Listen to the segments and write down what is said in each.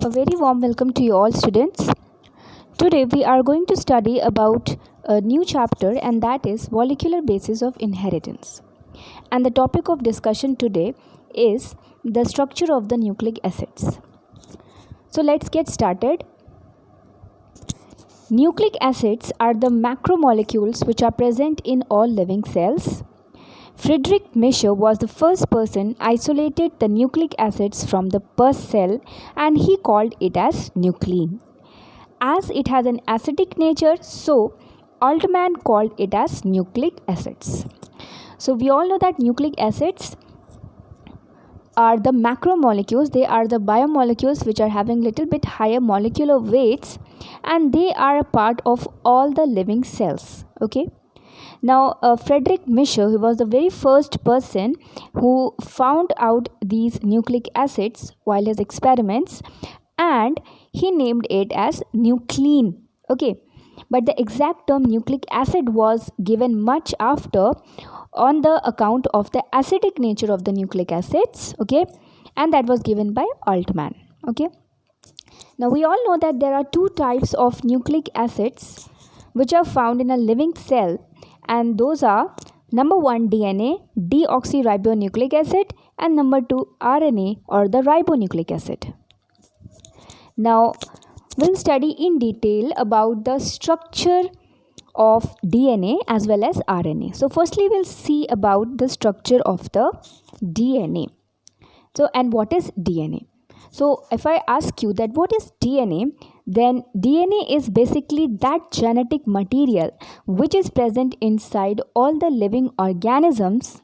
A very warm welcome to you all students. Today we are going to study about a new chapter, and that is molecular basis of inheritance. And the topic of discussion today is the structure of the nucleic acids. So let's get started. Nucleic acids are the macromolecules which are present in all living cells. Friedrich Miescher was the first person isolated the nucleic acids from the first cell, and he called it as nuclein. As it has an acidic nature, so Altman called it as nucleic acids. So we all know that nucleic acids are the macromolecules. They are the biomolecules which are having little bit higher molecular weights, and they are a part of all the living cells. Okay. Now, Friedrich Miescher, who was the very first person who found out these nucleic acids while his experiments, and he named it as nuclein. Okay, but the exact term nucleic acid was given much after on the account of the acidic nature of the nucleic acids. Okay, and that was given by Altman. Okay, now we all know that there are two types of nucleic acids which are found in a living cell, and those are number 1 DNA, deoxyribonucleic acid, and number 2 RNA or the ribonucleic acid. Now we'll study in detail about the structure of DNA as well as RNA. So firstly we'll see about the structure of the DNA. So, and what is DNA? So if I ask you that what is DNA, then DNA is basically that genetic material which is present inside all the living organisms,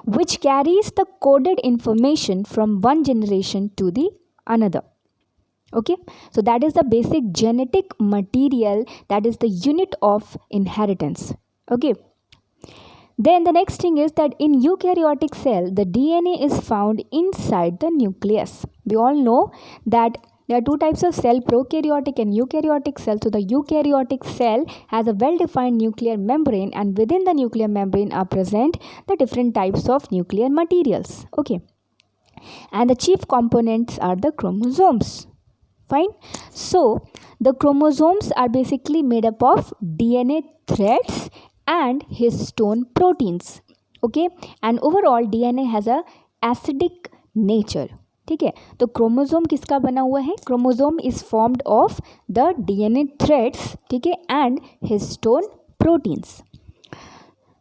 which carries the coded information from one generation to the another. Okay, so that is the basic genetic material, that is the unit of inheritance. Okay. Then the next thing is that in eukaryotic cell, the DNA is found inside the nucleus. We all know that there are two types of cell, prokaryotic and eukaryotic cell. So the eukaryotic cell has a well-defined nuclear membrane, and within the nuclear membrane are present the different types of nuclear materials. Okay. And the chief components are the chromosomes. Fine. So the chromosomes are basically made up of DNA threads and histone proteins. Okay, and overall DNA has a acidic nature. ठीक है, तो chromosome किसका बना हुआ है? Chromosome is formed of the DNA threads, ठीक है, and histone proteins.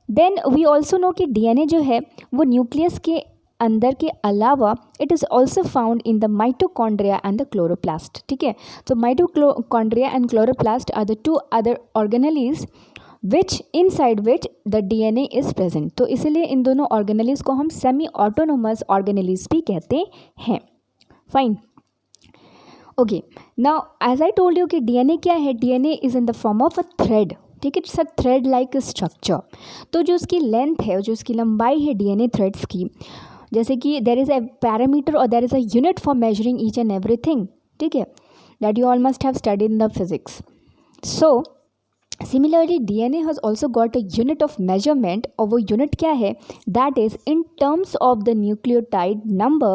Then we also know कि DNA जो है वो न्यूक्लियस के अंदर के अलावा it is also found in the mitochondria and the chloroplast. ठीक है, तो mitochondria and chloroplast are the two other organelles which inside which the DNA is present. तो इसलिए इन दोनों ऑर्गेनेलीज को हम सेमी ऑटोनोमस ऑर्गेनेलीज भी कहते हैं. Fine. Okay, now as I told you कि DNA क्या है? DNA is in the form of a thread. ठीक है, it's a thread like structure. तो जो उसकी लेंथ है, जो उसकी लंबाई है DNA थ्रेड्स की, जैसे कि देर इज़ अ पैरामीटर और there is a unit for measuring each and everything. ठीक है, that you all must have studied in the physics. So similarly DNA has also got a unit of measurement, और वो unit क्या है? That is in terms of the nucleotide number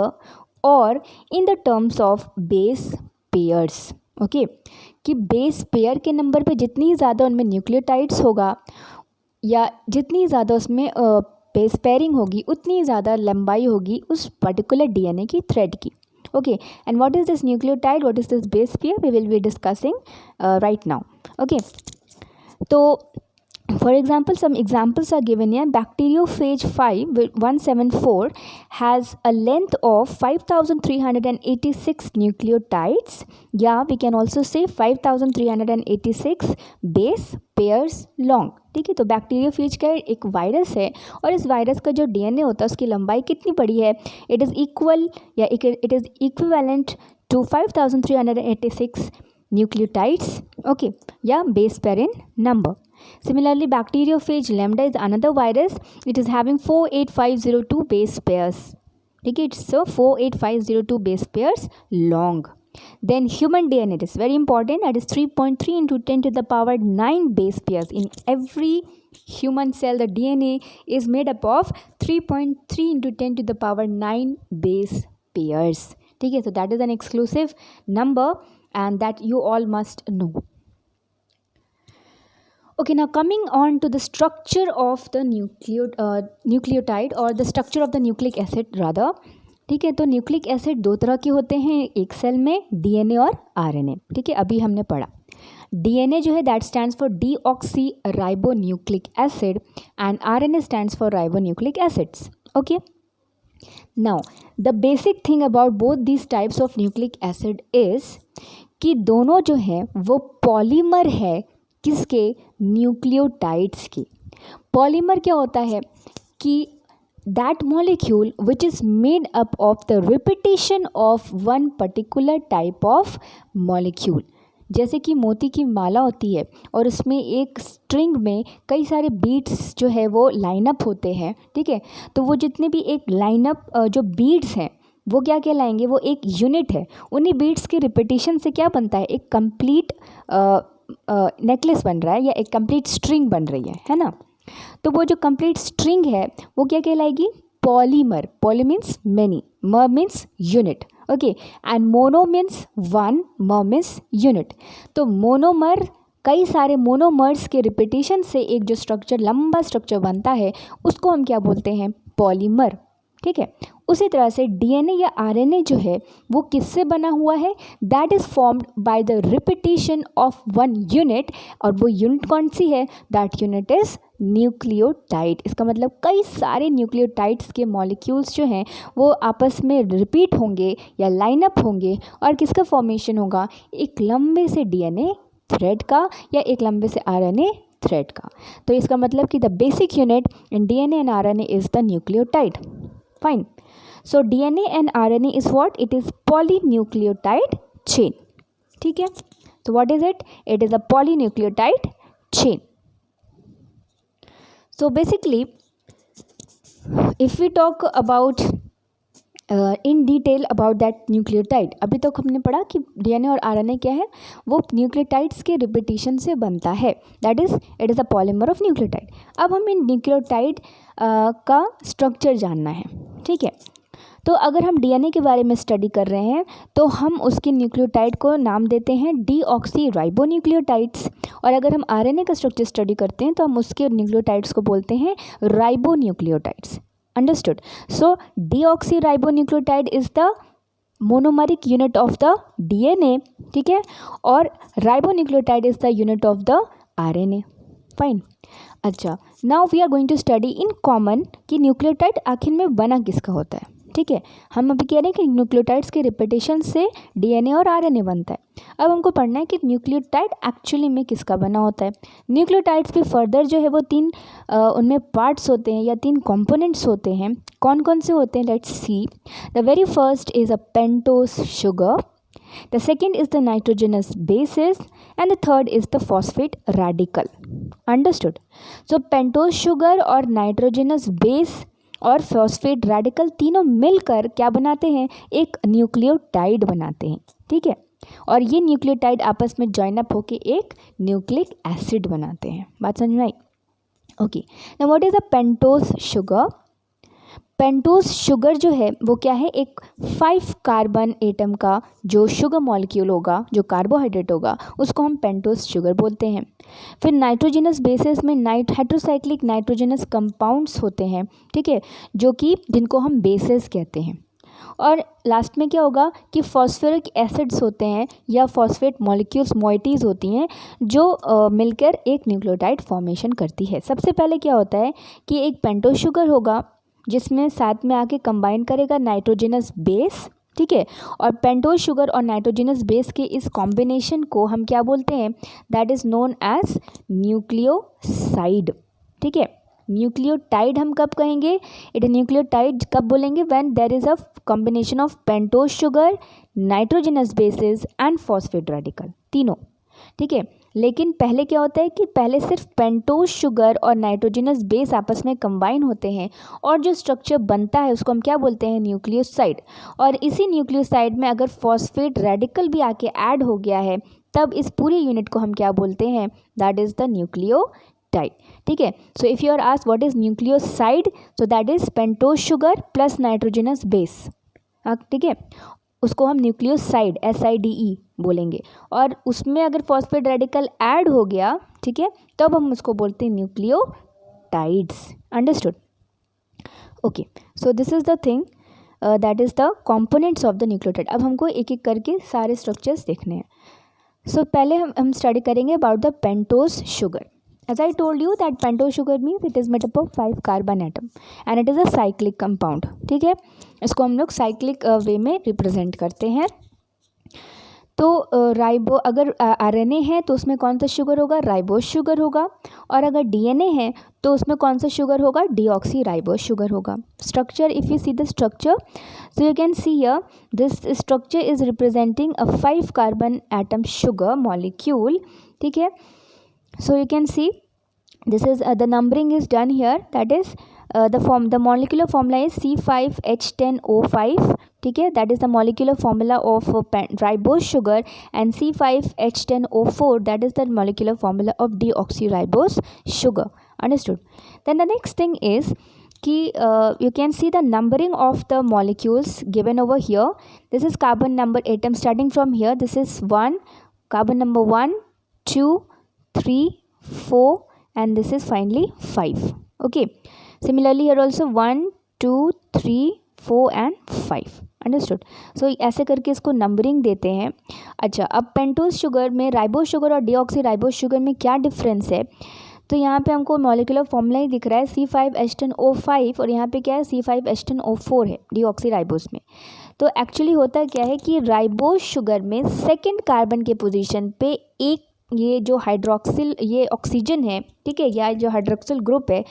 or in the terms of base pairs. Okay, कि base pair के number पे जितनी ज़्यादा उनमें न्यूक्लियोटाइड्स होगा या जितनी ज़्यादा उसमें बेस पेयरिंग होगी, उतनी ज़्यादा लंबाई होगी उस पर्टिकुलर DNA की थ्रेड की. Okay, and what is this nucleotide? What is this base pair? We will be discussing right now. Okay. तो for example, some examples are given here. Bacteriophage 174 has a length of 5386 nucleotides. Yeah, we can also say 5386 base pairs long. ठीक है, तो bacteriophage का एक virus है, और इस virus का जो DNA होता है उसकी लंबाई कितनी बड़ी है? इट इज़ इक्वल या it is equivalent to 5386 nucleotides. Okay, yeah, base pair in number. Similarly, bacteriophage lambda is another virus. It is having 48502 base pairs. Okay, it's so 48502 base pairs long. Then human DNA is very important. That is 3.3 into 10 to the power 9 base pairs. In every human cell, the DNA is made up of 3.3 into 10 to the power 9 base pairs. ठीक है, so that is an exclusive number and that you all must know. Okay, now coming on to the structure of the nucleotide or the structure of the nucleic acid rather. ठीक है, तो nucleic acid दो तरह के होते हैं एक cell में, डीएनए और आरएनए. ठीक है, अभी हमने पढ़ा डीएनए जो है that stands for deoxy ribo nucleic acid and RNA stands for ribo nucleic acids. Okay, now the basic thing about both this types of nucleic acid is कि दोनों जो है वो पॉलीमर है किसके, न्यूक्लियोटाइड्स के. पॉलीमर क्या होता है कि that molecule which is made up of the repetition of one particular type of molecule. जैसे कि मोती की माला होती है और उसमें एक स्ट्रिंग में कई सारे बीड्स जो है वो लाइनअप होते हैं. ठीक है, तो वो जितने भी एक लाइनअप जो बीड्स हैं वो क्या कहलाएंगे, वो एक यूनिट है. उन्हीं बीड्स के रिपीटिशन से क्या बनता है, एक कंप्लीट नेकलेस बन रहा है या एक कंप्लीट स्ट्रिंग बन रही है ना. तो वो जो कंप्लीट स्ट्रिंग है वो क्या कहलाएगी, पॉलीमर. पॉली मीन्स मैनी, मर means unit. Okay, and mono means one, मर मीन्स यूनिट. तो मोनोमर, कई सारे मोनोमर्स के रिपीटिशन से एक जो स्ट्रक्चर, लंबा स्ट्रक्चर बनता है उसको हम क्या बोलते हैं, पॉलीमर. ठीक है, उसी तरह से डीएनए या आरएनए जो है वो किससे बना हुआ है, that is formed by the repetition of one unit. और वो यूनिट कौन सी है, दैट यूनिट इज़ न्यूक्लियोटाइड. इसका मतलब कई सारे न्यूक्लियोटाइड्स के मॉलिक्यूल्स जो हैं वो आपस में रिपीट होंगे या लाइनअप होंगे और किसका फॉर्मेशन होगा, एक लंबे से डीएनए थ्रेड का या एक लंबे से आरएनए थ्रेड का. तो इसका मतलब कि the basic unit in DNA and RNA is the nucleotide. Fine. So DNA and RNA is what? It is polynucleotide chain. ठीक है, so what is it? It is a polynucleotide chain. So basically, if we talk about in detail about that nucleotide, अभी तक हमने पढ़ा कि DNA और RNA क्या है, वो न्यूक्लियोटाइड्स के रिपीटिशन से बनता है. That is it is a polymer of nucleotide. अब हम इन न्यूक्लियोटाइड का स्ट्रक्चर जानना है. ठीक है, तो अगर हम डीएनए के बारे में स्टडी कर रहे हैं तो हम उसके न्यूक्लियोटाइड को नाम देते हैं डीऑक्सी राइबो न्यूक्लियोटाइड्स. और अगर हम आरएनए का स्ट्रक्चर स्टडी करते हैं तो हम उसके न्यूक्लियोटाइड्स को बोलते हैं ribonucleotides. Understood. So deoxy ribo nucleotide is the monomeric unit of the DNA. ठीक है, और ribo nucleotide is the unit of the RNA. Fine. अच्छा, now we are going to study in common कि nucleotide आखिर में बना किसका होता है. ठीक है, हम अभी कह रहे हैं कि न्यूक्लियोटाइड्स के रिपीटिशन से डीएनए और आरएनए बनता है. अब हमको पढ़ना है कि न्यूक्लियोटाइड एक्चुअली में किसका बना होता है. न्यूक्लियोटाइड्स भी फर्दर जो है वो तीन उनमें पार्ट्स होते हैं या तीन कंपोनेंट्स होते हैं. कौन कौन से होते हैं, let's see. The very first is a pentose sugar, the second is the nitrogenous bases and the third is the phosphate radical. Understood? So pentose sugar और nitrogenous base और phosphate radical तीनों मिलकर क्या बनाते हैं, एक न्यूक्लियोटाइड बनाते हैं. ठीक है, और ये न्यूक्लियोटाइड आपस में जॉइन अप होकर एक न्यूक्लिक एसिड बनाते हैं. बात समझ में आई. Okay, now what is a pentose sugar. Pentose sugar जो है वो क्या है, एक 5 कार्बन एटम का जो शुगर मॉलिक्यूल होगा, जो कार्बोहाइड्रेट होगा, उसको हम पेंटोस शुगर बोलते हैं. फिर नाइट्रोजनस बेसिस में हेट्रोसाइक्लिक नाइट्रोजनस कंपाउंड्स होते हैं. ठीक है, जो कि जिनको हम बेसिस कहते हैं. और लास्ट में क्या होगा कि फॉस्फोरिक एसिड्स होते हैं या फॉस्फेट मॉलिक्यूल्स, मोइटीज़ होती हैं जो मिलकर एक न्यूक्लियोटाइड फॉर्मेशन करती है. सबसे पहले क्या होता है कि एक पेंटोस शुगर होगा जिसमें साथ में आके कंबाइन करेगा नाइट्रोजनस बेस. ठीक है, और पेंटोस शुगर और नाइट्रोजनस बेस के इस कॉम्बिनेशन को हम क्या बोलते हैं, that is known as nucleoside. ठीक है, न्यूक्लियोटाइड हम कब कहेंगे, इट न्यूक्लियोटाइड कब बोलेंगे, when there is a combination of pentose sugar, nitrogenous bases and phosphate radical, तीनों. ठीक है, लेकिन पहले क्या होता है कि पहले सिर्फ पेंटोस शुगर और नाइट्रोजनस बेस आपस में कंबाइन होते हैं और जो स्ट्रक्चर बनता है उसको हम क्या बोलते हैं, न्यूक्लियोसाइड. और इसी न्यूक्लियोसाइड में अगर फॉस्फेट रेडिकल भी आके ऐड हो गया है तब इस पूरी यूनिट को हम क्या बोलते हैं, दैट इज़ द न्यूक्लियोटाइड. ठीक है, so if you are asked what is nucleoside, so that is pentose sugar plus nitrogenous base. ठीक है, उसको हम न्यूक्लियोसाइड SIDE बोलेंगे, और उसमें अगर फॉस्फेट रेडिकल ऐड हो गया, ठीक है, तब हम उसको बोलते हैं nucleotides. Understood? Okay, so this is the thing, that is the components of the nucleotide. अब हमको एक एक करके सारे स्ट्रक्चर्स देखने हैं। सो पहले हम स्टडी करेंगे about the pentose sugar. As I told you that pentose sugar means it is made up of 5 carbon atom and it is a cyclic compound, ठीक है, इसको हम लोग साइक्लिक वे में रिप्रेजेंट करते हैं। तो राइबो अगर RNA है तो उसमें कौन सा शुगर होगा? राइबोज शुगर होगा। और अगर DNA है तो उसमें कौन सा शुगर होगा? डीऑक्सी राइबोज शुगर होगा। Structure, if you see the structure, so you can see here this structure is representing a 5 carbon atom sugar molecule, ठीक है। So you can see this is the numbering is done here, that is the molecular formula is C5H10O5, ठीक है, that is the molecular formula of ribose sugar, and C5H10O4 that is the molecular formula of deoxyribose sugar. Understood? Then the next thing is you can see the numbering of the molecules given over here. This is carbon number atom starting from here. This is 1, carbon number 1, 2, 3, 4, and this is finally 5. Okay, similarly here also 1, 2, 3, 4 and 5. Understood? सो ऐसे करके इसको numbering देते हैं। अच्छा, अब pentose sugar में ribose sugar और deoxy ribose sugar में क्या डिफरेंस है? तो यहाँ पे हमको मॉलिक्यूलर फॉर्मूला ही दिख रहा है C5H10O5, और यहाँ पे क्या है? C5H10O4 है डीऑक्सी राइबोज में। तो एक्चुअली होता क्या है कि राइबोज शुगर में सेकेंड कार्बन के पोजीशन पे एक ये जो हाइड्रोक्सिल ये ऑक्सीजन है, ठीक है, या जो हाइड्रोक्सिल ग्रुप है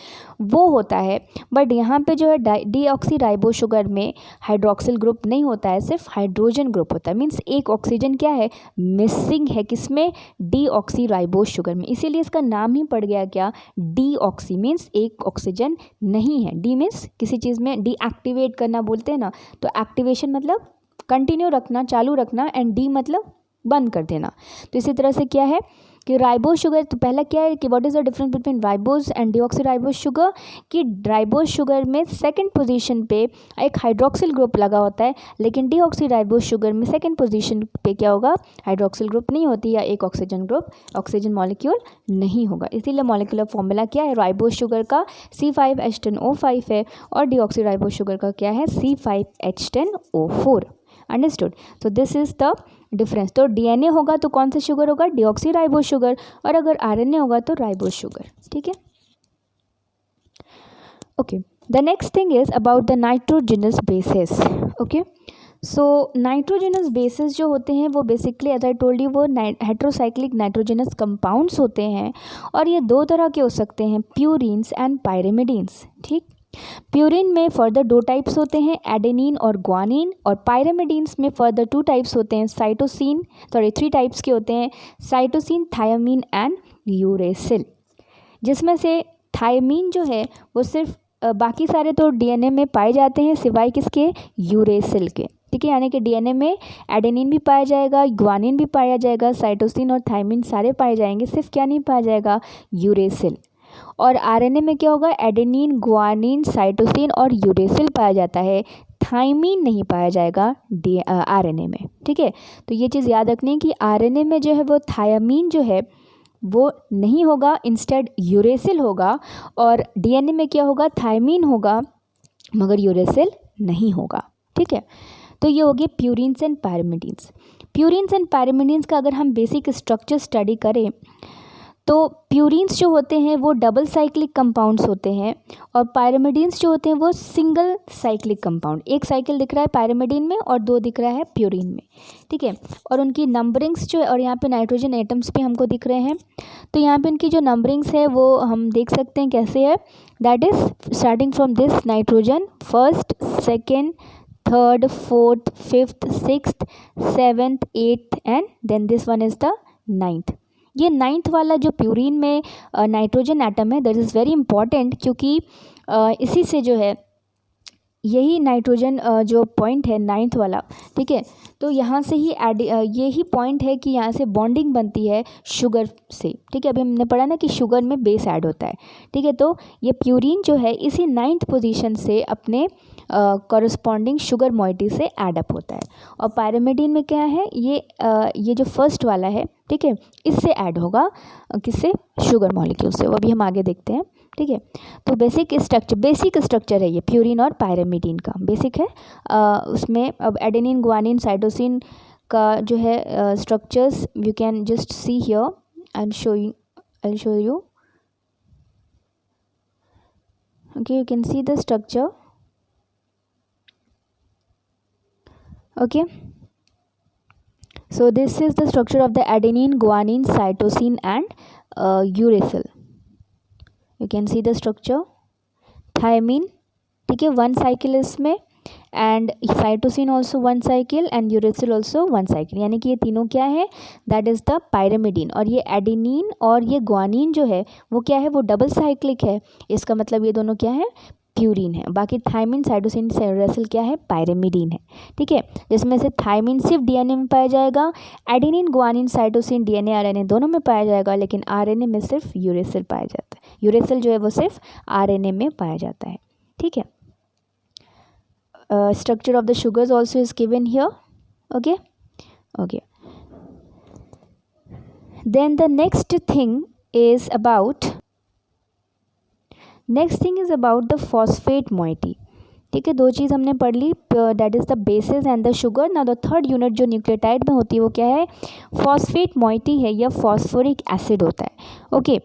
वो होता है, बट यहाँ पे जो है डीऑक्सी राइबोज शुगर में हाइड्रोक्सिल ग्रुप नहीं होता है, सिर्फ हाइड्रोजन ग्रुप होता है। मीन्स एक ऑक्सीजन क्या है? मिसिंग है। किसमें? डीऑक्सी राइबोज शुगर में। इसीलिए इसका नाम ही पड़ गया क्या? डीऑक्सी। मीन्स एक ऑक्सीजन नहीं है। डी मीन्स किसी चीज़ में डीएक्टिवेट करना बोलते हैं ना, तो एक्टिवेशन मतलब कंटिन्यू रखना, चालू रखना, एंड डी मतलब बंद कर देना। तो इसी तरह से क्या है कि राइबोज शुगर, तो पहला क्या है कि what is the difference between ribose and deoxy ribose sugar, कि राइबोज शुगर में सेकंड पोजीशन पे एक हाइड्रोक्सिल ग्रुप लगा होता है, लेकिन डीऑक्सी राइबोज शुगर में सेकंड पोजीशन पे क्या होगा? हाइड्रोक्सिल ग्रुप नहीं होती, या एक ऑक्सीजन ग्रुप, ऑक्सीजन मॉलिक्यूल नहीं होगा। इसीलिए मॉलिक्यूलर फॉर्मूला क्या है? राइबोज शुगर का C5H10O5 है, और डीऑक्सी राइबोज शुगर का क्या है? C5H10O4। Understood? So this is the difference. तो DNA होगा तो कौन सा शुगर होगा? डीऑक्सी राइबोज शुगर, और अगर RNA होगा तो राइबोज शुगर, ठीक है। Okay, the next thing is about the nitrogenous bases. Okay, so nitrogenous bases जो होते हैं वो basically as I told you वो हेट्रोसाइक्लिक नाइट्रोजनस कंपाउंड्स होते हैं, और ये दो तरह के हो सकते हैं, प्यूरिन्स एंड पायरिमिडीन्स, ठीक। प्यूरिन में फर्दर 2 टाइप्स होते हैं, एडेनिन और ग्वानिन, और पायरिमिडीन्स में फर्दर 2 टाइप्स होते हैं, 3 टाइप्स के होते हैं, साइटोसिन, थायामीन एंड यूरेसिल। जिसमें से थायामीन जो है वो सिर्फ बाकी सारे तो DNA में पाए जाते हैं सिवाय किसके? यूरेसिल के, ठीक है। यानी कि DNA में एडेनिन भी पाया जाएगा, ग्वानिन भी पाया जाएगा, साइटोसिन और थायामीन सारे पाए जाएंगे, सिर्फ क्या नहीं पाया जाएगा? यूरेसिल। और RNA में क्या होगा? एडेनिन, ग्वानिन, साइटोसिन और यूरेसिल पाया जाता है, थाइमीन नहीं पाया जाएगा RNA में, ठीक है। तो ये चीज़ याद रखनी है कि RNA में जो है वो थायामीन जो है वो नहीं होगा, इंस्टेड यूरेसिल होगा, और DNA में क्या होगा? थाइमीन होगा मगर यूरेसिल नहीं होगा, ठीक है। तो ये हो गए purines and pyrimidines. Purines and pyrimidines का अगर हम बेसिक स्ट्रक्चर स्टडी करें तो प्यूरिन्स जो होते हैं वो डबल साइक्लिक कंपाउंड्स होते हैं, और पायरिमिडीन्स जो होते हैं वो सिंगल साइक्लिक कंपाउंड। एक साइकिल दिख रहा है पायरिमिडीन में और 2 दिख रहा है प्यूरिन में, ठीक है। और उनकी नंबरिंग्स जो है, और यहाँ पे नाइट्रोजन एटम्स भी हमको दिख रहे हैं, तो यहाँ पे उनकी जो नंबरिंग्स है वो हम देख सकते हैं कैसे है। That is starting from this nitrogen 1st, 2nd, 3rd, 4th, 5th, 6th, 7th, 8th and then this one is the 9th। ये 9th वाला जो प्यूरिन में नाइट्रोजन एटम है दैट इज़ वेरी इंपॉर्टेंट, क्योंकि इसी से जो है यही नाइट्रोजन जो पॉइंट है 9th वाला, ठीक है, तो यहाँ से ही यही पॉइंट है कि यहाँ से बॉन्डिंग बनती है शुगर से, ठीक है। अभी हमने पढ़ा ना कि शुगर में बेस ऐड होता है, ठीक है। तो ये प्यूरिन जो है इसी 9th पोजीशन से अपने कॉरस्पॉन्डिंग शुगर मॉइटी से ऐड अप होता है। और पायरिमिडीन में क्या है, ये जो फर्स्ट वाला है, ठीक है, इससे ऐड होगा किससे, शुगर मॉलिक्यूल से, वो अभी हम आगे देखते हैं, ठीक है। तो बेसिक स्ट्रक्चर है ये प्यूरिन और पायरिमिडीन का, बेसिक है। उसमें अब एडेनिन, गुआनिन, साइटोसिन का जो है structures you can just see here, I show you, okay, you can see the structure, okay. So this is the structure of the adenine, guanine, cytosine and uracil. You can see the structure. Thymine, ठीक है, 1 cycle इसमें, and cytosine also 1 cycle and uracil also 1 cycle, यानी कि ये तीनों क्या है, that is the pyrimidine. और ये एडेनिन और ये ग्वानिन जो है वो क्या है, वो डबल साइक्लिक है, इसका मतलब ये दोनों क्या है, प्यूरिन है। बाकी थायमिन, साइटोसिन, यूरेसिल क्या है, पायरिमिडीन है, ठीक है। जिसमें से थायमिन सिर्फ डीएनए में पाया जाएगा, adenine, guanine, cytosine DNA RNA दोनों में पाया जाएगा, लेकिन आरएनए में सिर्फ यूरेसिल पाया जाता है। यूरेसिल जो है वो सिर्फ आरएनए में पाया जाता है, ठीक है। Structure of the sugars also is given here, okay. Then the next thing is about the phosphate moiety, ठीक है। दो चीज़ हमने पढ़ ली, that is the bases and the sugar. ना द थर्ड यूनिट जो न्यूक्लियोटाइड में होती है वो क्या है, फॉस्फेट मोइटी है या फॉस्फोरिक एसिड होता है, okay.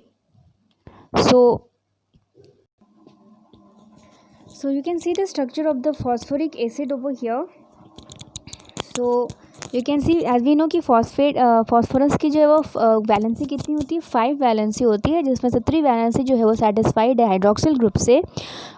So you can see the structure of the phosphoric acid over here. So you can see, as we know कि फॉस्फोरस की जो है वो वैलेंसी कितनी होती है, 5 वैलेंसी होती है, जिसमें से 3 वैलेंसी जो है वो सेटिस्फाइड है हाइड्रोक्सिल ग्रुप से,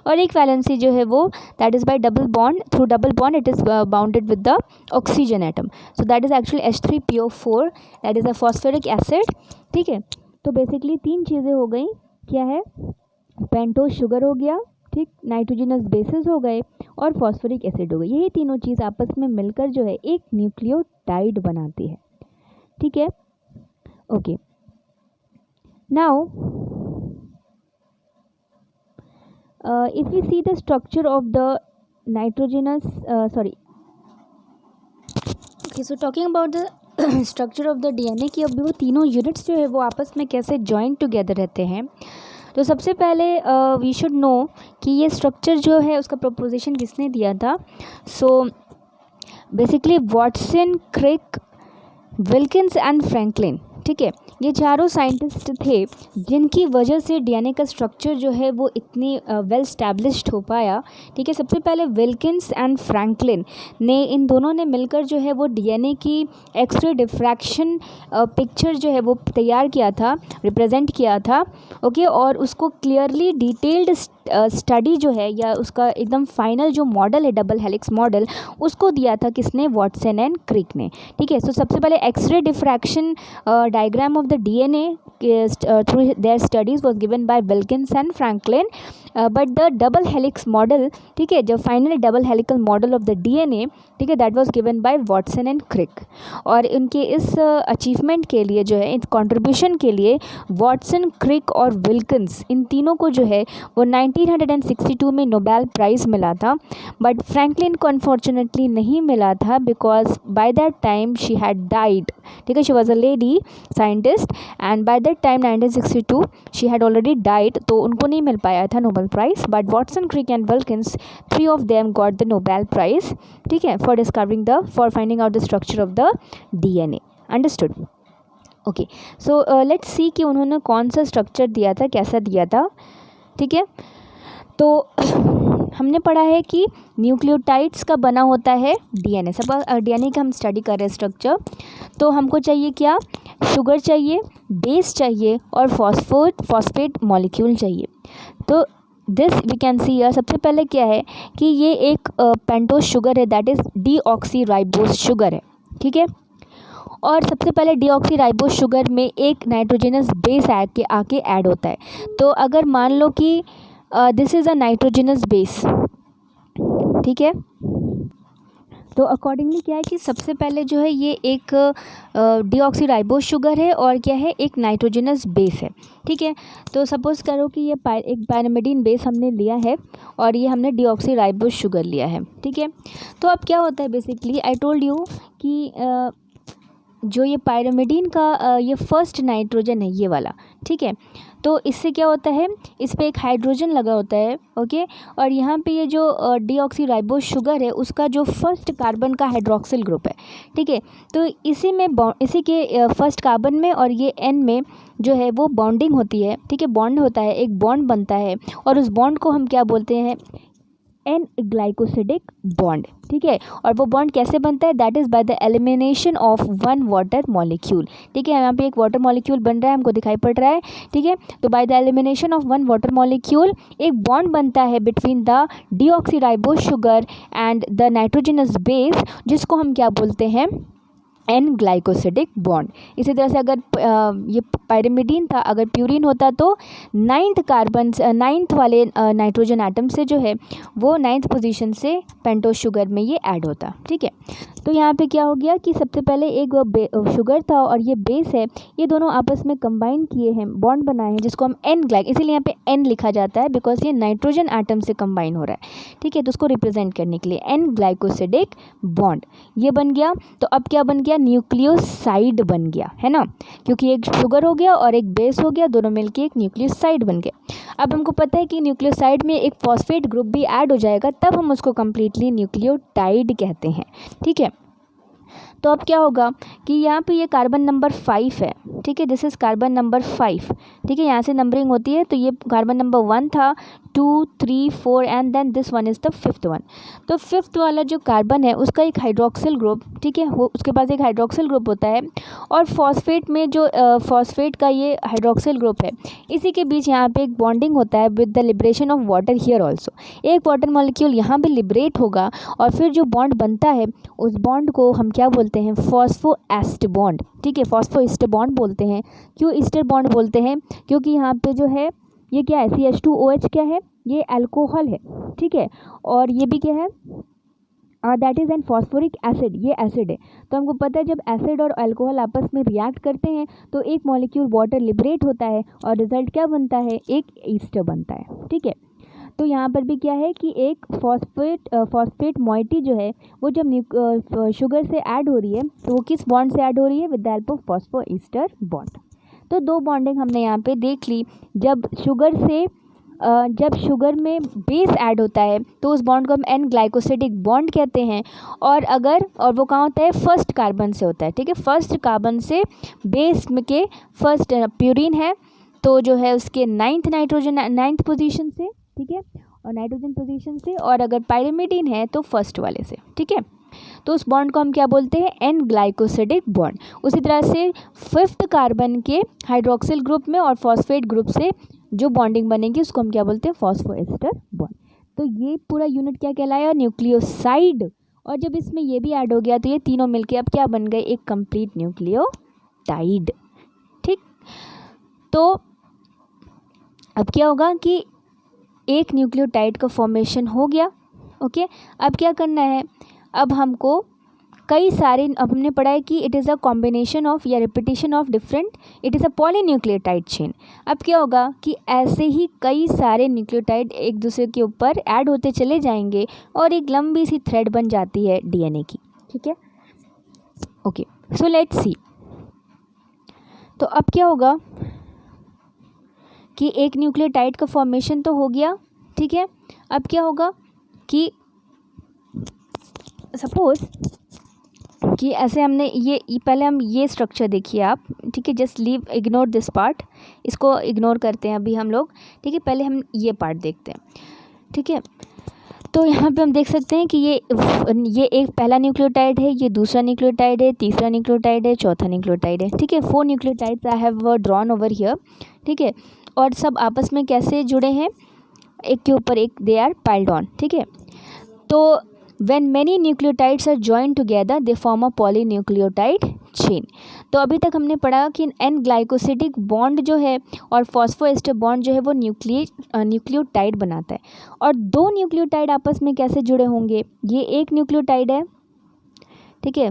और एक वैलेंसी जो है वो that is by double bond, through double bond it is bounded with the oxygen atom. So that is actually H3PO4, that is a phosphoric acid, ठीक है। तो बेसिकली 3 चीज़ें हो गई, क्या है, पेंटोज शुगर हो गया, ठीक, नाइट्रोजनस बेसिस हो गए, और फॉस्फोरिक एसिड हो गए। यही तीनों चीज़ आपस में मिलकर जो है एक न्यूक्लियोटाइड बनाती है, ठीक है, okay. Now if we see the structure of the nitrogenous so talking about the structure of the DNA की, अब वो तीनों यूनिट्स जो है वो आपस में कैसे जॉइंट टुगेदर रहते हैं। तो सबसे पहले वी शुड नो कि ये स्ट्रक्चर जो है उसका प्रपोजिशन किसने दिया था। So basically Watson, Crick, Wilkins and Franklin, ठीक है, ये चारों साइंटिस्ट थे जिनकी वजह से डीएनए का स्ट्रक्चर जो है वो इतनी वेल स्टैब्लिश्ड हो पाया, ठीक है। सबसे पहले विल्किंस एंड फ्रैंकलिन ने, इन दोनों ने मिलकर जो है वो डीएनए की एक्सरे डिफ्रैक्शन पिक्चर जो है वो तैयार किया था, रिप्रेजेंट किया था, ओके। और उसको क्लियरली डिटेल्ड स्टडी जो है, या उसका एकदम फाइनल जो मॉडल है डबल हेलिक्स मॉडल, उसको दिया था किसने, वाटसन एंड क्रिक ने, ठीक है। सो सबसे पहले x-ray diffraction diagram of the DNA through their studies was given by Wilkins and Franklin, but the double helix model, ठीक है, जो finally double helical model of the DNA, ठीक है, that was given by Watson and Crick. और इनके इस achievement के लिए जो है, इस कॉन्ट्रीब्यूशन के लिए वाटसन, क्रिक और विल्किंस, इन तीनों को जो है वो 1962 में नोबेल प्राइज़ मिला था। बट फ्रैंकलिन को अनफॉर्चुनेटली नहीं मिला था, because by that time she had died, ठीक है, she was a lady scientist, and by that time 1962 she had already died, तो उनको नहीं मिल पाया था Nobel prize. But Watson, Crick and Wilkins, 3 of them got the Nobel prize, ठीक है, for finding out the structure of the DNA, understood, okay. So let's see कि उन्होंने कौन सा स्ट्रक्चर दिया था, कैसा दिया था, ठीक है। तो हमने पढ़ा है कि न्यूक्लियोटाइड्स का बना होता है डीएनए। सब डीएनए का हम स्टडी कर रहे हैं स्ट्रक्चर। तो हमको चाहिए क्या, शुगर चाहिए, बेस चाहिए, और फॉस्फेट मॉलिक्यूल चाहिए। तो this we can see here, सबसे पहले क्या है कि ये एक पेंटोज शुगर है, दैट इज़ डीऑक्सीराइबोस शुगर है, ठीक है। और सबसे पहले डीऑक्सीराइबोस शुगर में एक नाइट्रोजनस बेस आके ऐड होता है। तो अगर मान लो कि this is a nitrogenous base, ठीक है। तो अकॉर्डिंगली क्या है कि सबसे पहले जो है ये एक डीऑक्सीराइबोज शुगर है और क्या है, एक नाइट्रोजनस बेस है, ठीक है। तो सपोज़ करो कि ये एक पायरिमिडीन बेस हमने लिया है और ये हमने डीऑक्सीराइबोज शुगर लिया है, ठीक है। तो अब क्या होता है, बेसिकली आई टोल्ड यू कि जो ये पायरिमिडीन का ये फर्स्ट नाइट्रोजन है ये वाला, ठीक है। तो इससे क्या होता है, इस पे एक हाइड्रोजन लगा होता है, ओके। और यहाँ पे ये जो डीऑक्सीराइबोज शुगर है उसका जो फर्स्ट कार्बन का हाइड्रोक्सिल ग्रुप है, ठीक है। तो इसी में इसी के फर्स्ट कार्बन में और ये एन में जो है वो बॉन्डिंग होती है, ठीक है। बॉन्ड होता है, एक बॉन्ड बनता है और उस बॉन्ड को हम क्या बोलते हैं, एन ग्लाइकोसिडिक बॉन्ड, ठीक है। और वो बॉन्ड कैसे बनता है, that is by the elimination of one water molecule, ठीक है। यहाँ पे एक वाटर मॉलिक्यूल बन रहा है, हमको दिखाई पड़ रहा है, ठीक है। तो by the elimination of one water molecule एक बॉन्ड बनता है between the deoxyribose sugar and the nitrogenous base, जिसको हम क्या बोलते हैं, एन ग्लाइकोसिडिक बॉन्ड। इसी तरह से अगर ये पायरिमिडीन था, अगर प्यूरिन होता तो नाइन्थ वाले नाइट्रोजन एटम से जो है वो 9th पोजीशन से पेंटोज शुगर में ये ऐड होता, ठीक है। तो यहाँ पे क्या हो गया कि सबसे पहले एक शुगर था और ये बेस है, ये दोनों आपस में कंबाइन किए हैं, बॉन्ड बनाए हैं, जिसको हम एन इसीलिए यहाँ पे एन लिखा जाता है बिकॉज ये नाइट्रोजन एटम से कंबाइन हो रहा है, ठीक है। तो उसको रिप्रेजेंट करने के लिए एन ग्लाइकोसिडिक बॉन्ड ये बन गया। तो अब क्या बन गया, न्यूक्लियोसाइड बन गया, है ना, क्योंकि एक शुगर हो गया और एक बेस हो गया, दोनों मिलके एक न्यूक्लियोसाइड बन गया। अब हमको पता है कि न्यूक्लियोसाइड में एक फॉस्फेट ग्रुप भी ऐड हो जाएगा, तब हम उसको कंप्लीटली न्यूक्लियोटाइड कहते हैं, ठीक है। तो अब क्या होगा कि यहाँ पे ये कार्बन नंबर 5 है, ठीक है। दिस इज़ कार्बन नंबर 5, ठीक है। यहाँ से नंबरिंग होती है, तो ये कार्बन नंबर 1 था, 2, 3, 4 and then this one is the 5th one. तो 5th वाला जो कार्बन है उसका एक हाइड्रोक्सिल ग्रुप, ठीक है, उसके पास एक हाइड्रोक्सिल ग्रुप होता है और फॉस्फेट में जो फॉस्फेट का ये हाइड्रोक्सिल ग्रुप है, इसी के बीच यहाँ पे एक बॉन्डिंग होता है with the liberation of water here also. एक वाटर मॉलिक्यूल यहाँ पे लिबरेट होगा और फिर जो बॉन्ड बनता है उस बॉन्ड को हम क्या बोलते हैं, फॉस्फोएस्टर बॉन्ड, ठीक है। फॉस्फोएस्टर बॉन्ड बोलते हैं। क्यों ईस्टर बॉन्ड बोलते हैं, क्योंकि यहाँ पे जो है ये क्या है, CH2OH क्या है, ये अल्कोहल है, ठीक है। और ये भी क्या है, that is an phosphoric acid, ये एसिड है। तो हमको पता है जब एसिड और अल्कोहल आपस में रिएक्ट करते हैं तो एक मॉलिक्यूल वाटर लिबरेट होता है और रिजल्ट क्या बनता है, एक ईस्टर बनता है, ठीक है। तो यहाँ पर भी क्या है कि एक फॉस्फेट मॉइटी जो है वो जब शुगर से ऐड हो रही है तो वो किस बॉन्ड से ऐड हो रही है, with the help of phosphoester bond. तो दो बॉन्डिंग हमने यहाँ पे देख ली। जब शुगर में बेस ऐड होता है तो उस बॉन्ड को हम एन ग्लाइकोसिडिक बॉन्ड कहते हैं। और वो कहाँ होता है, फर्स्ट कार्बन से होता है, ठीक है। फर्स्ट कार्बन से बेस में के फर्स्ट प्यूरिन है तो जो है उसके 9th पोजीशन से, ठीक है, और नाइट्रोजन पोजीशन से, और अगर पायरिमिडीन है तो फर्स्ट वाले से, ठीक है। तो उस बॉन्ड को हम क्या बोलते हैं, एन ग्लाइकोसिडिक बॉन्ड। उसी तरह से 5th कार्बन के हाइड्रोक्सिल ग्रुप में और फॉस्फेट ग्रुप से जो बॉन्डिंग बनेगी उसको हम क्या बोलते हैं, फॉस्फोएस्टर बॉन्ड। तो ये पूरा यूनिट क्या कहलाया, न्यूक्लियोसाइड। और जब इसमें ये भी ऐड हो गया तो ये तीनों मिलके अब क्या बन गए, एक कंप्लीट न्यूक्लियोटाइड, ठीक। तो अब क्या होगा कि एक न्यूक्लियोटाइड का फॉर्मेशन हो गया, ओके। अब क्या करना है, अब हमको कई सारे, अब हमने पढ़ा है कि it is a combination of या repetition of different, it is a polynucleotide chain. अब क्या होगा कि ऐसे ही कई सारे न्यूक्लियोटाइड एक दूसरे के ऊपर ऐड होते चले जाएंगे और एक लंबी सी थ्रेड बन जाती है डीएनए की, ठीक है, ओके। सो लेट्स सी। तो अब क्या होगा कि एक न्यूक्लियोटाइड का फॉर्मेशन तो हो गया, ठीक है। अब क्या होगा कि सपोज कि ऐसे हमने ये पहले हम ये स्ट्रक्चर देखिए आप, ठीक है, जस्ट इग्नोर दिस पार्ट, इसको इग्नोर करते हैं अभी हम लोग, ठीक है। पहले हम ये पार्ट देखते हैं, ठीक है। तो यहाँ पे हम देख सकते हैं कि ये एक पहला न्यूक्लियोटाइड है, ये दूसरा न्यूक्लियोटाइड है, तीसरा न्यूक्लियोटाइड है, चौथा न्यूक्लियोटाइड है, ठीक है। 4 nucleotides I have drawn over here, ठीक है। और सब आपस में कैसे जुड़े हैं, एक के ऊपर एक, दे आर पाइल्ड ऑन, ठीक है। तो when many nucleotides are joined together they form a polynucleotide chain. तो अभी तक हमने पढ़ा कि एन ग्लाइकोसिडिक बॉन्ड जो है और फॉस्फोएस्टर बॉन्ड जो है वो न्यूक्लियोटाइड बनाता है। और दो न्यूक्लियोटाइड आपस में कैसे जुड़े होंगे, ये एक न्यूक्लियोटाइड है, ठीक है,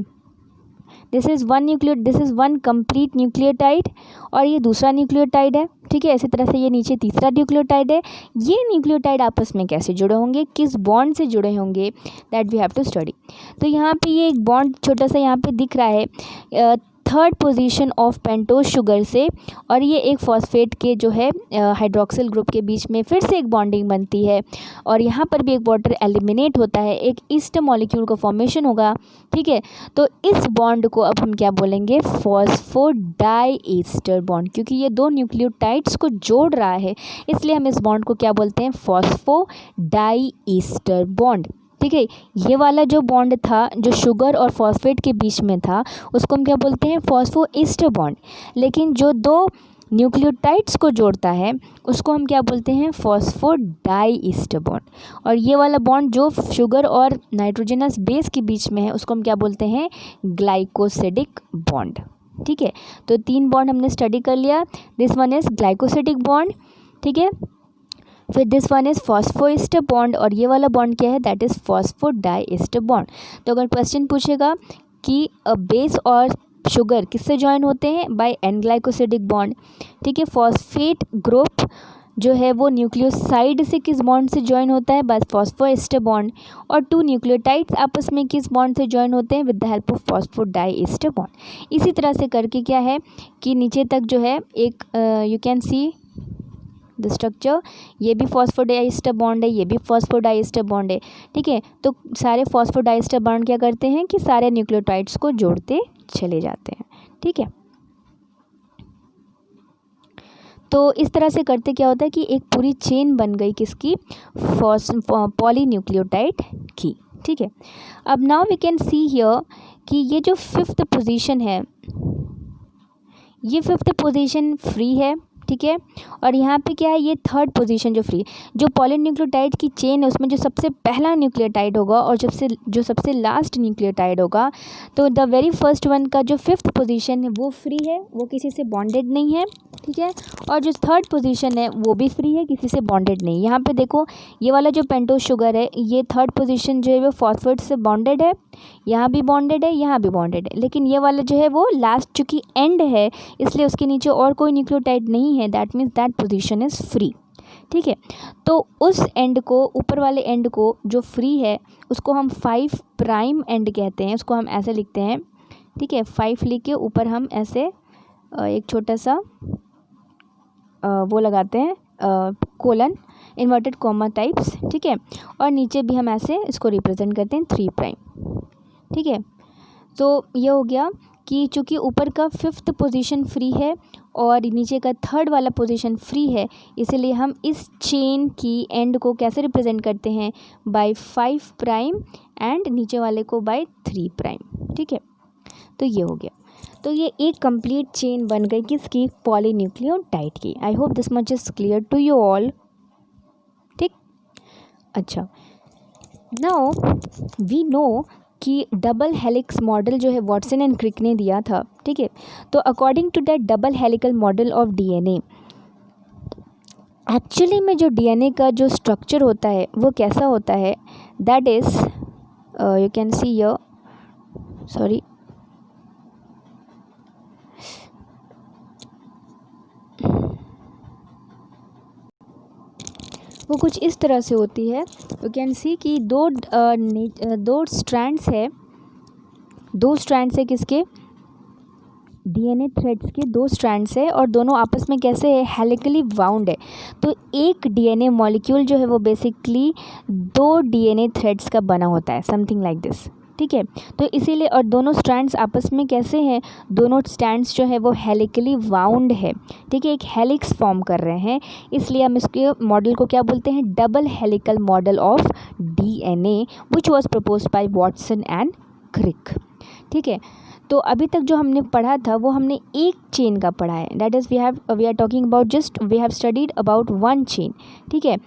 this is one complete nucleotide और ये दूसरा न्यूक्लियोटाइड है, ठीक है। इसी तरह से ये नीचे तीसरा न्यूक्लियोटाइड है। ये न्यूक्लियोटाइड आपस में कैसे जुड़े होंगे, किस बॉन्ड से जुड़े होंगे, that we have to study. तो यहाँ पे ये एक बॉन्ड छोटा सा यहाँ पे दिख रहा है third position of pentose sugar से, और ये एक फॉस्फेट के जो है हाइड्रोक्सिल ग्रुप के बीच में फिर से एक बॉन्डिंग बनती है और यहाँ पर भी एक वाटर एलिमिनेट होता है, एक ईस्टर मॉलिक्यूल का फॉर्मेशन होगा, ठीक है। तो इस बॉन्ड को अब हम क्या बोलेंगे, फॉस्फोडाईईस्टर बॉन्ड, क्योंकि ये दो न्यूक्लियोटाइड्स को जोड़ रहा है इसलिए हम इस बॉन्ड को क्या बोलते हैं, फॉस्फोडाईईस्टर बॉन्ड, ठीक है। ये वाला जो बॉन्ड था जो शुगर और फॉस्फेट के बीच में था उसको हम क्या बोलते हैं, फॉस्फोईस्टर बॉन्ड। लेकिन जो दो न्यूक्लियोटाइड्स को जोड़ता है उसको हम क्या बोलते हैं, फॉस्फोडाईईस्टर बॉन्ड। और ये वाला बॉन्ड जो शुगर और नाइट्रोजनस बेस के बीच में है उसको हम क्या बोलते हैं, ग्लाइकोसिडिक बॉन्ड, ठीक है। तो 3 बॉन्ड हमने स्टडी कर लिया। This one is glycosidic bond, ठीक है, फिर दिस वन इज़ फॉस्फोईस्टर बॉन्ड और ये वाला बॉन्ड क्या है, दैट इज़ फॉस्फोडाईईस्टर बॉन्ड। तो अगर क्वेश्चन पूछेगा कि बेस और शुगर किससे ज्वाइन होते हैं, बाय एन ग्लाइकोसिडिक बॉन्ड, ठीक है। फॉस्फेट ग्रुप जो है वो न्यूक्लियोसाइड से किस बॉन्ड से ज्वाइन होता है, बाय फॉस्फोईस्टर बॉन्ड। और 2 न्यूक्लियोटाइड्स आपस में किस बॉन्ड से ज्वाइन होते हैं, with the help of phosphodiester bond. इसी तरह से करके क्या है कि नीचे तक जो है एक you can see the structure, ये भी फॉस्फोडाईईस्टर बॉन्ड है, ये भी फॉस्फोडाईईस्टर बॉन्ड है, ठीक है। तो सारे फॉस्फोडाईईस्टर बॉन्ड क्या करते हैं कि सारे न्यूक्लियोटाइड्स को जोड़ते चले जाते हैं, ठीक है। तो इस तरह से करते क्या होता है कि एक पूरी चेन बन गई किसकी, पॉलीन्यूक्लियोटाइड की, ठीक है। अब now we can see here कि ये जो 5th पोजीशन है, ये 5th पोजीशन फ्री है, ठीक है। और यहाँ पे क्या है, ये 3rd पोजीशन जो फ्री, जो पॉलीन्यूक्लियोटाइड की चेन है उसमें जो सबसे पहला न्यूक्लियोटाइड होगा और जो सबसे लास्ट न्यूक्लियोटाइड होगा, तो द वेरी फर्स्ट वन का जो 5th पोजीशन है वो फ्री है, वो किसी से बॉन्डेड नहीं है, ठीक है। और जो 3rd पोजीशन है वो भी फ्री है, किसी से बॉन्डेड नहीं। यहाँ पे देखो ये वाला जो पेंटोज शुगर है, ये 3rd पोजीशन जो है वो फॉस्फेट से बॉन्डेड है, यहाँ भी बॉन्डेड है, यहाँ भी बॉन्डेड है, लेकिन ये वाला जो है वो लास्ट चूँकि एंड है इसलिए उसके नीचे और कोई न्यूक्लियोटाइड नहीं है, that means that position is free, ठीक है। तो उस एंड को, ऊपर वाले एंड को जो फ्री है उसको हम 5 प्राइम एंड कहते हैं, उसको हम ऐसे लिखते हैं, ठीक है। 5 लिख के ऊपर हम ऐसे एक छोटा सा वो लगाते हैं कोलन, इन्वर्टेड कॉमा टाइप्स, ठीक है। और नीचे भी हम ऐसे इसको रिप्रेजेंट करते हैं 3 प्राइम, ठीक है। तो ये हो गया कि चूँकि ऊपर का 5th पोजीशन फ्री है और नीचे का 3rd वाला पोजीशन फ्री है, इसीलिए हम इस चेन की एंड को कैसे रिप्रेजेंट करते हैं, बाय 5 प्राइम एंड नीचे वाले को बाय 3 प्राइम, ठीक है। तो ये हो गया। तो ये एक कंप्लीट चेन बन गई किसकी, पॉलीन्यूक्लियोटाइड की। I hope this much is clear to you all, ठीक। अच्छा, नाउ वी नो कि डबल हेलिक्स मॉडल जो है वॉटसन एंड क्रिक ने दिया था, ठीक है। तो according to that double helical model of DNA, actually में जो डीएनए का जो स्ट्रक्चर होता है वो कैसा होता है, that is you can see here, sorry, वो कुछ इस तरह से होती है। यू कैन सी कि दो स्ट्रैंड्स है किसके, डीएनए थ्रेड्स के 2 स्ट्रैंड्स है और दोनों आपस में कैसे है, हेलिकली वाउंड है। तो एक डीएनए मॉलिक्यूल जो है वो बेसिकली 2 डीएनए थ्रेड्स का बना होता है, समथिंग लाइक दिस, ठीक है। तो इसीलिए, और दोनों स्ट्रैंड्स आपस में कैसे हैं, दोनों स्ट्रैंड्स जो है वो हेलिकली वाउंड है, ठीक है, एक हेलिक्स फॉर्म कर रहे हैं, इसलिए हम इसके मॉडल को क्या बोलते हैं, double helical model of DNA which was proposed by Watson and Crick, ठीक है। तो अभी तक जो हमने पढ़ा था वो हमने एक चेन का पढ़ा है, that is we are talking about just we have studied about 1 chain, ठीक है।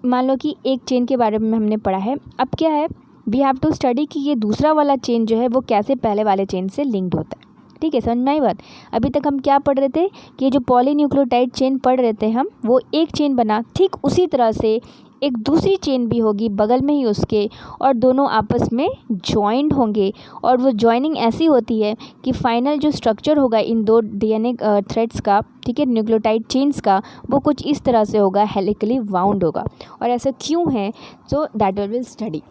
मान लो कि एक चेन के बारे में हमने पढ़ा है। अब क्या है वी हैव टू स्टडी कि ये दूसरा वाला चेन जो है वो कैसे पहले वाले चेन से लिंक्ड होता है। ठीक है, समझ में आई बात। अभी तक हम क्या पढ़ रहे थे कि ये जो पॉलीन्यूक्लियोटाइड चेन पढ़ रहे थे हम, वो एक चेन बना, ठीक उसी तरह से एक दूसरी चेन भी होगी बगल में ही उसके, और दोनों आपस में जॉइंड होंगे, और वो जॉइनिंग ऐसी होती है कि फाइनल जो स्ट्रक्चर होगा इन दो डीएनए थ्रेड्स का, ठीक है, न्यूक्लियोटाइड चेन्स का, वो कुछ इस तरह से होगा, हेलिकली वाउंड होगा। और ऐसा क्यों है, सो दैट विल स्टडी।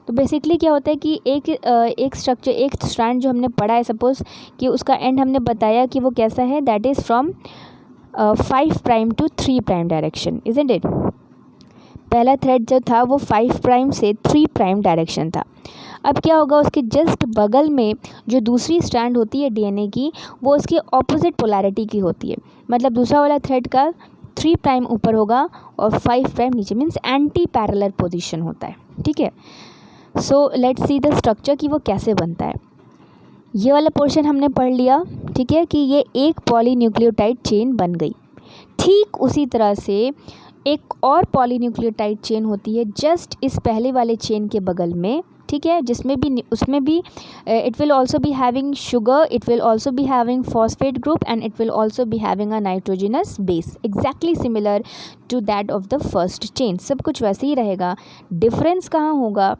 तो बेसिकली क्या होता है कि एक स्ट्रक्चर, एक स्ट्रैंड जो हमने पढ़ा है, सपोज कि उसका एंड हमने बताया कि वो कैसा है, that is from 5 prime to 3 prime direction, isn't it. पहला थ्रेड जो था वो 5 प्राइम से 3 प्राइम डायरेक्शन था। अब क्या होगा, उसके जस्ट बगल में जो दूसरी स्ट्रैंड होती है डीएनए की, वो उसकी ऑपोजिट पोलैरिटी की होती है। मतलब दूसरा वाला थ्रेड का 3 प्राइम ऊपर होगा और 5 प्राइम नीचे, मीन्स एंटी पैरेलल पोजीशन होता है। ठीक है, सो लेट्स सी द स्ट्रक्चर कि वो कैसे बनता है। ये वाला पोर्शन हमने पढ़ लिया, ठीक है, कि ये एक पॉलीन्यूक्लियोटाइड चेन बन गई। ठीक उसी तरह से एक और पॉलीन्यूक्लियोटाइड चेन होती है जस्ट इस पहले वाले चेन के बगल में, ठीक है, जिसमें भी, उसमें भी it will also be having sugar, it will also be having phosphate group, and it will also be having a nitrogenous base, exactly similar to that of the first chain. सब कुछ वैसे ही रहेगा। डिफरेंस कहाँ होगा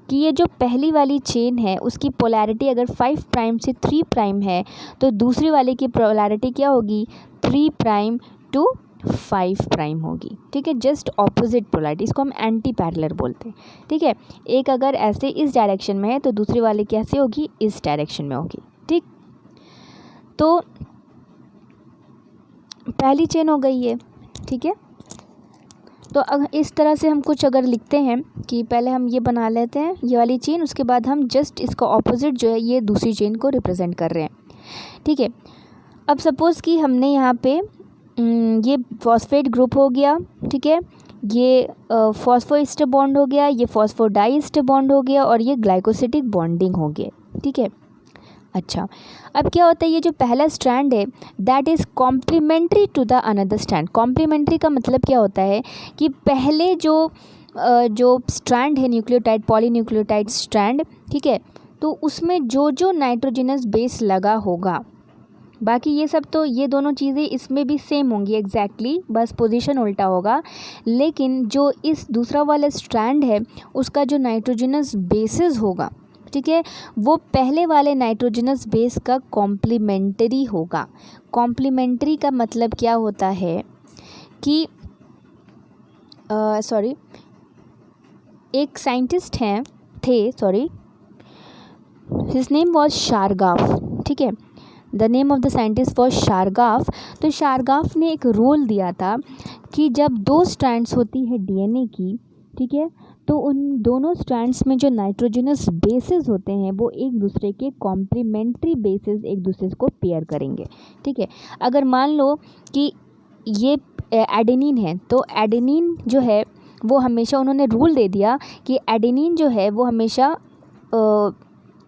कि ये जो पहली वाली चेन है उसकी पोलैरिटी अगर 5 प्राइम से 3 प्राइम है, तो दूसरी वाले की पोलैरिटी क्या होगी, 3 प्राइम टू 5 प्राइम होगी। ठीक है, जस्ट ऑपोजिट पोलैरिटी, इसको हम एंटी पैरेलल बोलते हैं। ठीक है, एक अगर ऐसे इस डायरेक्शन में है तो दूसरी वाली कैसे होगी, इस डायरेक्शन में होगी। ठीक, तो पहली चेन हो गई है। ठीक है, तो अगर इस तरह से हम कुछ अगर लिखते हैं कि पहले हम ये बना लेते हैं ये वाली चेन, उसके बाद हम जस्ट इसका ऑपोजिट जो है ये दूसरी चेन को रिप्रेजेंट कर रहे हैं। ठीक है, अब सपोज़ कि हमने यहाँ पे ये फॉस्फेट ग्रुप हो गया, ठीक है, ये फॉस्फोइस्टर बॉन्ड हो गया, ये फॉस्फोडाइस्टर बॉन्ड हो गया, और ये ग्लाइकोसिटिक बॉन्डिंग हो गया। ठीक है, अच्छा, अब क्या होता है, ये जो पहला स्ट्रैंड है that is complementary to the another strand. Complementary का मतलब क्या होता है कि पहले जो स्ट्रैंड है न्यूक्लियोटाइड, पॉलीन्यूक्लियोटाइड स्ट्रैंड, ठीक है, तो उसमें जो नाइट्रोजनस बेस लगा होगा, बाकी ये सब तो ये दोनों चीज़ें इसमें भी सेम होंगी एग्जैक्टली, बस पोजीशन उल्टा होगा। लेकिन जो इस दूसरा वाला स्ट्रैंड है उसका जो नाइट्रोजनस बेसिस होगा, ठीक है, वो पहले वाले नाइट्रोजनस बेस का कॉम्प्लीमेंट्री होगा। कॉम्प्लीमेंट्री का मतलब क्या होता है कि एक साइंटिस्ट थे, हिज नेम वॉज शारगाफ। ठीक है, the name of the scientist was Chargaff. तो शारगाफ ने एक रूल दिया था कि जब 2 स्ट्रैंड्स होती है डीएनए की, ठीक है, तो उन दोनों स्ट्रैंड्स में जो नाइट्रोजनस बेसिस होते हैं वो एक दूसरे के कॉम्प्लीमेंट्री बेसिस एक दूसरे को पेयर करेंगे। ठीक है, अगर मान लो कि ये एडेनिन है, तो एडेनिन जो है वो हमेशा, उन्होंने रूल दे दिया कि एडेनिन जो है वो हमेशा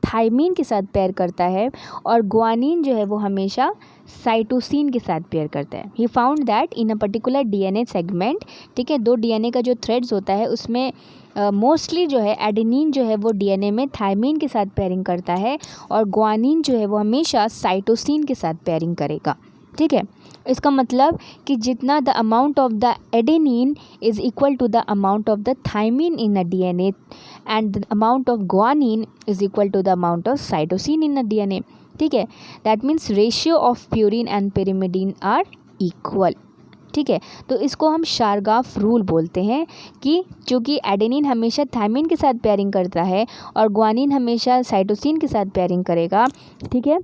थायमीन के साथ पेयर करता है, और ग्वानिन जो है वो हमेशा साइटोसिन के साथ पेयर करता है। He found that in a particular DNA segment, ठीक है, 2 डीएनए का जो थ्रेड्स होता है उसमें मोस्टली जो है एडेनिन जो है वो डीएनए में थायमीन के साथ पेयरिंग करता है, और ग्वानिन जो है वो हमेशा साइटोसिन के साथ पेयरिंग करेगा। ठीक है, इसका मतलब कि जितना the amount of the adenine is equal to the amount of the thymine in a DNA, and the amount of guanine is equal to the amount of cytosine in a DNA. ठीक है, that means ratio of purine and pyrimidine are equal. ठीक है, तो इसको हम शारगाफ rule बोलते हैं कि चूँकि एडेनिन हमेशा थायमीन के साथ पेयरिंग करता है और ग्वानिन हमेशा साइटोसिन के साथ पेयरिंग करेगा। ठीक है,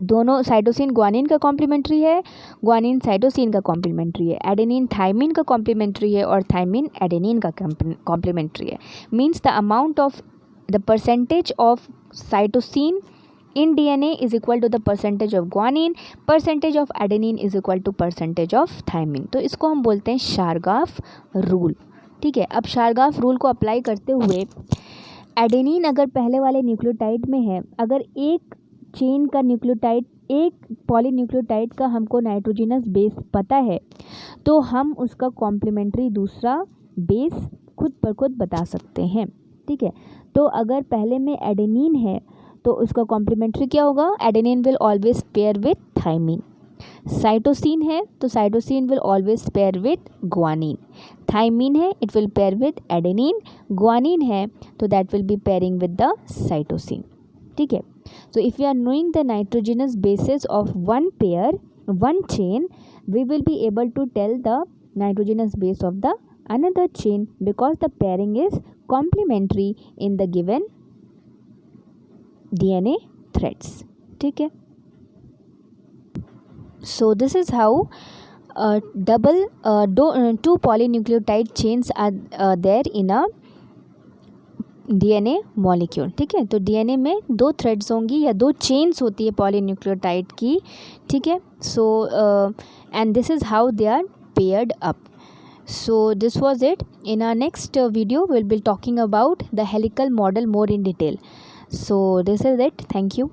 दोनों, साइटोसिन ग्वानिन का कॉम्प्लीमेंट्री है, ग्वानिन साइटोसिन का कॉम्प्लीमेंट्री है, एडेनिन थायमीन का कॉम्प्लीमेंट्री है, और थायमीन एडेनिन का कॉम्प्लीमेंट्री है। Means the amount of the percentage of cytosine in DNA is equal to the percentage of guanine, percentage of adenine is equal to percentage of thymine। तो इसको हम बोलते हैं शारगाफ रूल। ठीक है, अब शारगाफ रूल को अप्लाई करते हुए एडेनिन अगर पहले वाले न्यूक्लियोटाइड में है, अगर एक चेन का न्यूक्लियोटाइड, एक पॉलीन्यूक्लियोटाइड का हमको नाइट्रोजनस बेस पता है, तो हम उसका कॉम्प्लीमेंट्री दूसरा बेस खुद पर खुद बता सकते हैं। ठीक है, तो अगर पहले में एडेनिन है तो उसका कॉम्प्लीमेंट्री क्या होगा, adenine will always pair with thymine. Cytosine है तो cytosine will always pair with guanine. Thymine है it will pair with adenine. Guanine है तो that will be pairing with the cytosine. ठीक है, so if you are knowing the nitrogenous bases of one pair, one chain, we will be able to tell the nitrogenous base of the another chain because the pairing is complementary in the given DNA threads. ठीक है, so this is how two polynucleotide chains are there in a DNA molecule. ठीक है, तो DNA में दो threads होंगी या दो चेन्स होती है पॉलीन्यूक्लियोटाइड की। ठीक है, so and this is how they are paired up. So this was it. In our next video we'll be talking about the helical model more in detail. So this is it. Thank you.